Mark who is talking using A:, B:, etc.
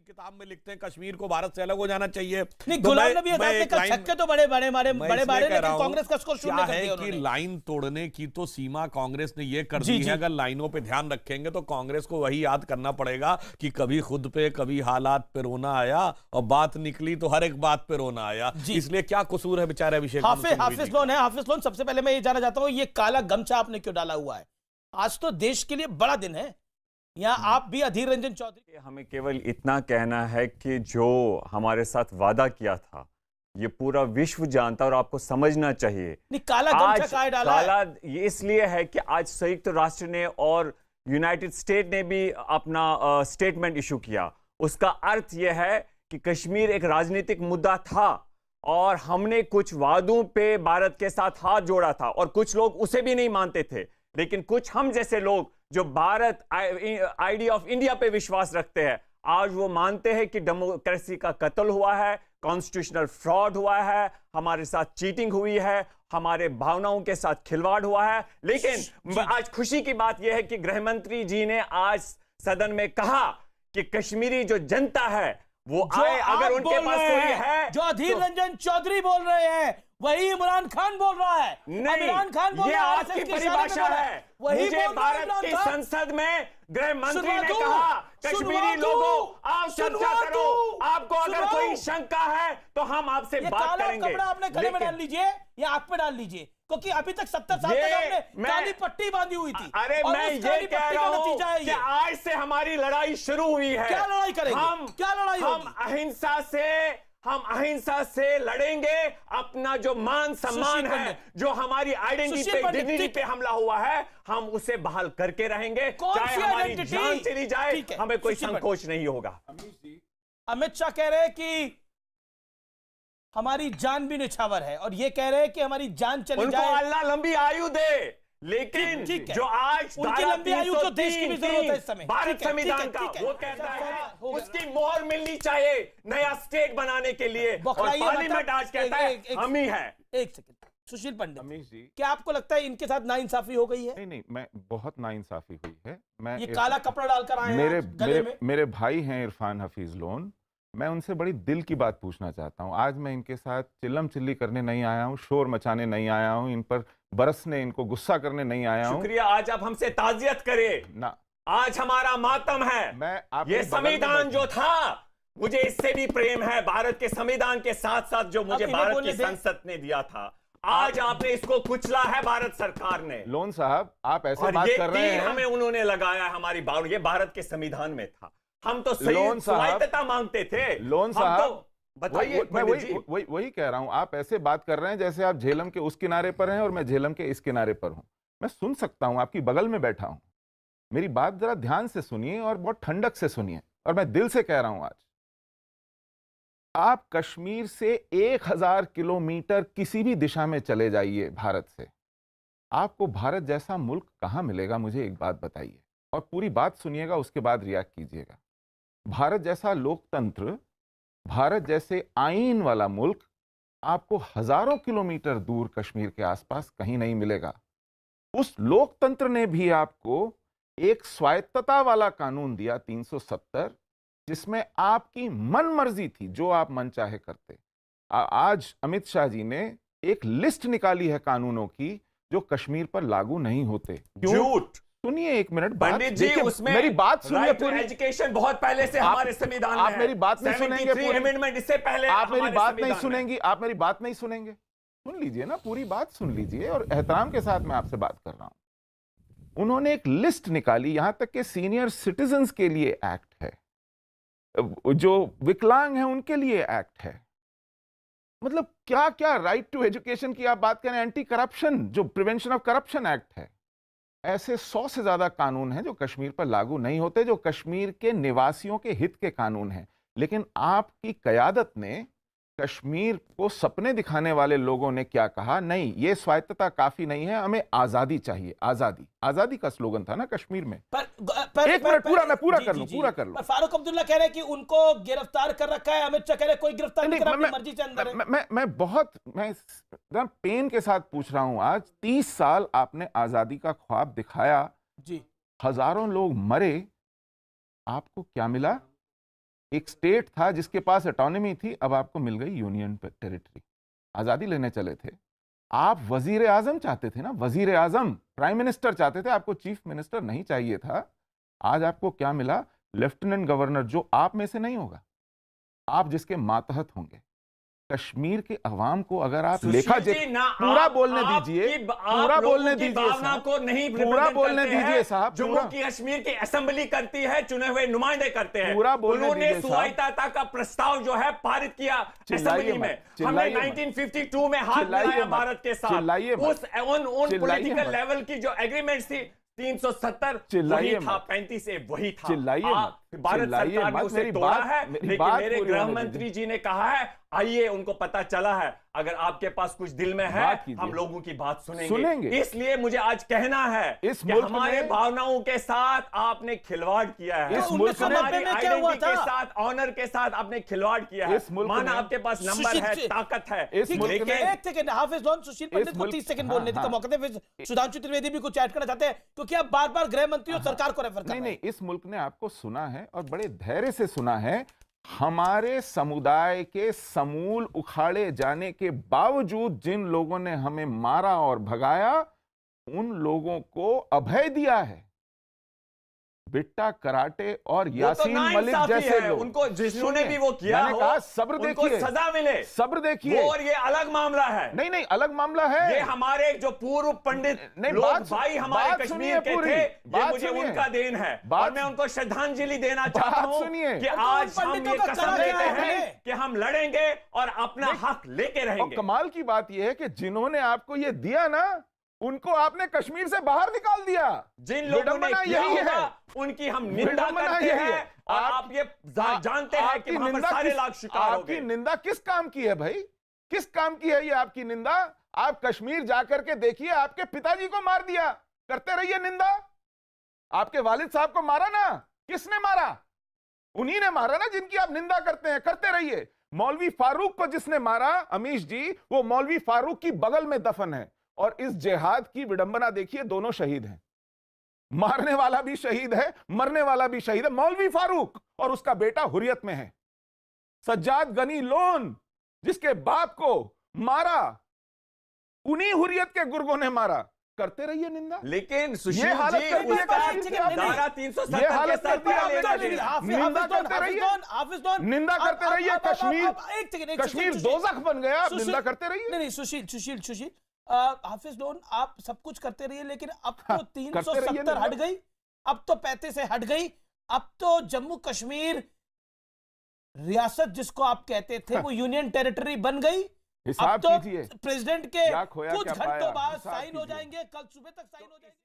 A: किताब में लिखते हैं कश्मीर को भारत से अलग हो जाना चाहिए।
B: नहीं, गुलाम नबी आजाद ने कहा छक्के तो बड़े बड़े मारे, लेकिन कांग्रेस का स्कोर शून्य कर दिया
A: उन्होंने। कि लाइन तोड़ने की तो सीमा कांग्रेस ने ये कर दी है। अगर लाइनों पे ध्यान रखेंगे तो कांग्रेस को वही याद करना पड़ेगा कि कभी खुद पे कभी हालात पे रोना आया और बात निकली तो हर एक बात पे रोना आया। इसलिए क्या कसूर है बेचारे अभिषेक
B: हाफिज लोन है। हाफिज लोन, सबसे पहले मैं ये जानना चाहता हूं, ये काला गमछा आपने क्यों डाला हुआ है? आज तो देश के लिए बड़ा दिन है, यहाँ आप भी अधीर रंजन चौधरी।
C: हमें केवल इतना कहना है कि जो हमारे साथ वादा किया था ये पूरा विश्व जानता और आपको समझना चाहिए।
B: नहीं, काला गमछा काहे डाला
C: काला ये इसलिए है कि आज संयुक्त राष्ट्र ने और यूनाइटेड स्टेट ने भी अपना स्टेटमेंट इशू किया। उसका अर्थ यह है कि कश्मीर एक राजनीतिक मुद्दा था और हमने कुछ वादों पे भारत के साथ हाथ जोड़ा था और कुछ लोग उसे भी नहीं मानते थे, लेकिन कुछ हम जैसे लोग जो भारत आइडिया ऑफ इंडिया पे विश्वास रखते हैं, आज वो मानते हैं कि डेमोक्रेसी का कत्ल हुआ है, कॉन्स्टिट्यूशनल फ्रॉड हुआ है, हमारे साथ चीटिंग हुई है, हमारे भावनाओं के साथ खिलवाड़ हुआ है। लेकिन आज खुशी की बात यह है कि गृह मंत्री जी ने आज सदन में कहा कि कश्मीरी जो जनता है वो आए, अगर उनके पास कोई है।
B: जो अधीर रंजन चौधरी बोल रहे हैं वही इमरान खान बोल रहा है।
C: नहीं,
B: इमरान खान बोल
C: ये
B: रहा है,
C: आपकी परिभाषा है।
B: वही
C: मुझे भारत की संसद में गृह मंत्री ने कहा कश्मीरी लोगों आप चर्चा करो, आपको अगर कोई शंका है तो हम आपसे बात करेंगे।
B: कपड़ा आपने गले में डाल लीजिए या आंख पे डाल लीजिए, क्योंकि अभी तक 70 साल तक आपने काली पट्टी बांधी हुई थी।
C: अरे मैं ये कह रहा हूं कि आज से हमारी लड़ाई शुरू हुई है।
B: क्या लड़ाई करेंगे? क्या लड़ाई?
C: हम अहिंसा से लड़ेंगे। अपना जो मान सम्मान है, जो हमारी आइडेंटिटी पे, डिग्निटी पे हमला हुआ है, हम उसे बहाल करके रहेंगे, चाहे हमारी जान चली जाए, हमें कोई संकोच नहीं होगा।
B: अमित शाह कह रहे हैं कि हमारी जान भी निछावर है और ये कह रहे हैं कि हमारी जान चली जाए,
C: उनको अल्लाह लंबी आयु दे। लेकिन जो आज
B: उनकी लंबी आयु को देश की भी जरूरत है इस समय।
C: भारत संविधान का वो कहता है उसकी मोहर मिलनी चाहिए नया स्टेट बनाने के लिए, और पार्लियामेंट आज कहता है हम ही है।
B: एक सेकंड, सुशील पंडित जी, क्या आपको लगता है इनके साथ नाइंसाफी हो गई है?
D: नहीं, मैं बहुत नाइंसाफी हुई है। मैं
B: ये काला कपड़ा डालकर आए हैं
D: मेरे भाई हैं इरफान हफीज लोन, मैं उनसे बड़ी दिल की बात पूछना चाहता हूं। आज मैं इनके साथ चिल्लम चिल्ली करने नहीं आया हूं, शोर मचाने नहीं आया हूं, इन पर बरसने, इनको गुस्सा करने नहीं आया हूं।
C: शुक्रिया, आज आप हमसे ताजियत करें ना। आज हमारा मातम है। ये संविधान जो था, मुझे इससे भी प्रेम है भारत के संविधान के साथ साथ जो मुझे भारत की संसद ने दिया था। आज आपने इसको कुचला है भारत सरकार ने।
D: लोन साहब, आप ऐसे बात कर रहे हैं।
C: हमें उन्होंने लगाया हमारी बात, ये भारत के संविधान में था। हम तो स्वायत्तता मांगते थे।
D: लोन साहब, बताइए, मैं वही कह रहा हूं। आप ऐसे बात कर रहे हैं जैसे आप झेलम के उस किनारे पर हैं और मैं झेलम के इस किनारे पर हूं। मैं सुन सकता हूं, आपकी बगल में बैठा हूं। मेरी बात जरा ध्यान से सुनिए और बहुत ठंडक से सुनिए, और मैं दिल से कह रहा हूं। आज आप कश्मीर से 1000 किलोमीटर किसी भी दिशा में चले जाइए भारत से, आपको भारत जैसा मुल्क कहां मिलेगा? मुझे एक बात बताइए और पूरी बात सुनिएगा, उसके बाद रिएक्ट कीजिएगा। भारत जैसा लोकतंत्र, भारत जैसे आईन वाला मुल्क आपको हजारों किलोमीटर दूर कश्मीर के आसपास कहीं नहीं मिलेगा। उस लोकतंत्र ने भी आपको एक स्वायत्तता वाला कानून दिया 370, जिसमें आपकी मन मर्जी थी, जो आप मन चाहे करते। आज अमित शाह जी ने एक लिस्ट निकाली है कानूनों की जो कश्मीर पर लागू नहीं होते।
C: झूठ।
D: सुनिए एक मिनट,
C: पंडित जी, उसमें
D: मेरी बात सुनिए पूरी।
C: एजुकेशन बहुत पहले से हमारे संविधान में है।
D: आप मेरी बात नहीं सुनेंगे पूरी।
C: इससे पहले
D: आप मेरी बात नहीं सुनेंगी, आप मेरी बात नहीं सुनेंगे। सुन लीजिए ना, पूरी बात सुन लीजिए, और एहतराम के साथ मैं आपसे बात कर रहा हूं। उन्होंने एक लिस्ट निकाली, यहां तक कि सीनियर सिटीजन्स के लिए एक्ट है, जो विकलांग हैं उनके लिए एक्ट है। मतलब क्या क्या राइट टू एजुकेशन की आप बात करें, एंटी करप्शन, जो प्रिवेंशन ऑफ करप्शन एक्ट है, ऐसे 100 से ज्यादा कानून हैं जो कश्मीर पर लागू नहीं होते, जो कश्मीर के निवासियों के हित के कानून हैं। लेकिन आपकी कयादत ने, कश्मीर को सपने दिखाने वाले लोगों ने क्या कहा? नहीं, ये स्वायत्तता काफी नहीं है, हमें आजादी चाहिए। आजादी, आजादी का स्लोगन था ना कश्मीर में। एक मिनट, मैं पूरा कर लूं।
B: फारूक अब्दुल्ला कह रहे हैं कि उनको गिरफ्तार कर रखा है, अमित शाह कह रहे कोई गिरफ्तार नहीं, अपनी मर्जी से अंदर है।
D: मैं पेन के साथ पूछ रहा हूं। आज 30 साल आपने आजादी का ख्वाब दिखाया जी, हजारों लोग मरे, आपको क्या मिला? एक स्टेट था जिसके पास ऑटोनॉमी थी, अब आपको मिल गई यूनियन टेरिटरी। आजादी लेने चले थे आप, वजीर आजम चाहते थे ना, वजीर आजम, प्राइम मिनिस्टर चाहते थे, आपको चीफ मिनिस्टर नहीं चाहिए था। आज आपको क्या मिला? लेफ्टिनेंट गवर्नर, जो आप में से नहीं होगा, आप जिसके मातहत होंगे। कश्मीर के अवाम को अगर आप लेखा पूरा बोलने दीजिए, पूरा बोलने दीजिए
C: भावना को नहीं
D: पूरा बोलने दीजिए साहब।
C: जम्मू की कश्मीर की असेंबली करती है, चुने हुए नुमाइंदे करते हैं।
D: पूरा बोलने
C: उन्होंने
D: दीजिए
C: स्वायत्तता का प्रस्ताव जो है पारित किया असेंबली में। हमने 1952 में हाथ मिलाया भारत के साथ। उन पॉलिटिकल लेवल की जो एग्रीमेंट थी 370 वही था, 35 वही था। भारत सरकार ने उसे तोड़ा है, लेकिन मेरे गृह मंत्री जी ने कहा है आइए, उनको पता चला है अगर आपके पास कुछ दिल में है हम लोगों की बात सुनेंगे। इसलिए मुझे आज कहना है कि हमारे भावनाओं के साथ आपने खिलवाड़ किया है,
B: इस मुल्क में
C: आइडेंटिटी के साथ, ऑनर के साथ आपने खिलवाड़ किया है। माना आपके पास नंबर है, ताकत है,
B: लेकिन एक सेकंड हाफिज लोन, सुशील पंडित को 30 सेकंड बोलने का मौका दे, फिर सुधांशु त्रिवेदी भी कुछ ऐड करना चाहते हैं, क्योंकि आप बार-बार गृह मंत्री और सरकार को रेफर कर रहे हैं।
D: नहीं, इस मुल्क ने आपको सुना है और बड़े धैर्य से सुना है। हमारे समुदाय के समूल उखाड़े जाने के बावजूद जिन लोगों ने हमें मारा और भगाया, उन लोगों को अभय दिया है। बिट्टा कराटे और यासीन मलिक जैसे लोग,
C: उनको जिन्होंने भी वो किया,
D: मैंने कहा सब्र देखिए,
C: सजा मिले,
D: सब्र देखिए।
C: और ये अलग मामला है।
D: नहीं, अलग मामला है।
C: ये हमारे जो पूर्व पंडित लोग भाई हमारे कश्मीर के थे, ये मुझे उनका देन है और मैं उनको श्रद्धांजलि देना चाहता हूं कि आज हम ये कसम लेते हैं कि हम लड़ेंगे और अपना हक लेके रहेंगे।
D: कमाल की बात यह है कि जिन्होंने आपको ये दिया ना, उनको आपने कश्मीर से बाहर निकाल दिया।
C: जिन लोगों ने किया होगा उनकी हम निंदा करते हैं और आप ये जानते हैं कि वहां पर सारे लाख शिकार हो गए।
D: आपकी निंदा किस काम की है भाई? किस काम की है ये आपकी निंदा? आप कश्मीर जाकर के देखिए, आपके पिताजी को मार दिया, करते रहिए निंदा। आपके वालिद साहब को मारा ना, किसने मारा? उन्हीं ने मारा ना जिनकी आप निंदा करते हैं, करते रहिए। मौलवी फारूक को जिसने मारा, अमीश जी, वो मौलवी फारूक की बगल में दफन है। और इस जिहाद की विडंबना देखिए, दोनों शहीद हैं। मारने वाला भी शहीद है, मरने वाला भी शहीद है। मौलवी फारूक और उसका बेटा हुर्रियत में है। सज्जाद गनी लोन, जिसके बाप को मारा, उन्हीं हुर्रियत के गुर्गों ने मारा। करते रहिए निंदा।
C: लेकिन सुशील जी,
D: धारा 370
C: के साथ
D: निंदा करते रहिए, निंदा करते रहिए। कश्मीर दोज़ख बन गया, आप निंदा करते रहिए।
B: नहीं, सुशील हाफिज लोन, आप सब कुछ करते रहिए, लेकिन अब तो 370 हट गई, अब तो 35 से हट गई, अब तो जम्मू कश्मीर रियासत जिसको आप कहते थे वो यूनियन टेरिटरी बन गई। अब तो प्रेसिडेंट के कुछ घंटों बाद साइन हो जाएंगे, कल सुबह तक साइन हो जाएंगे।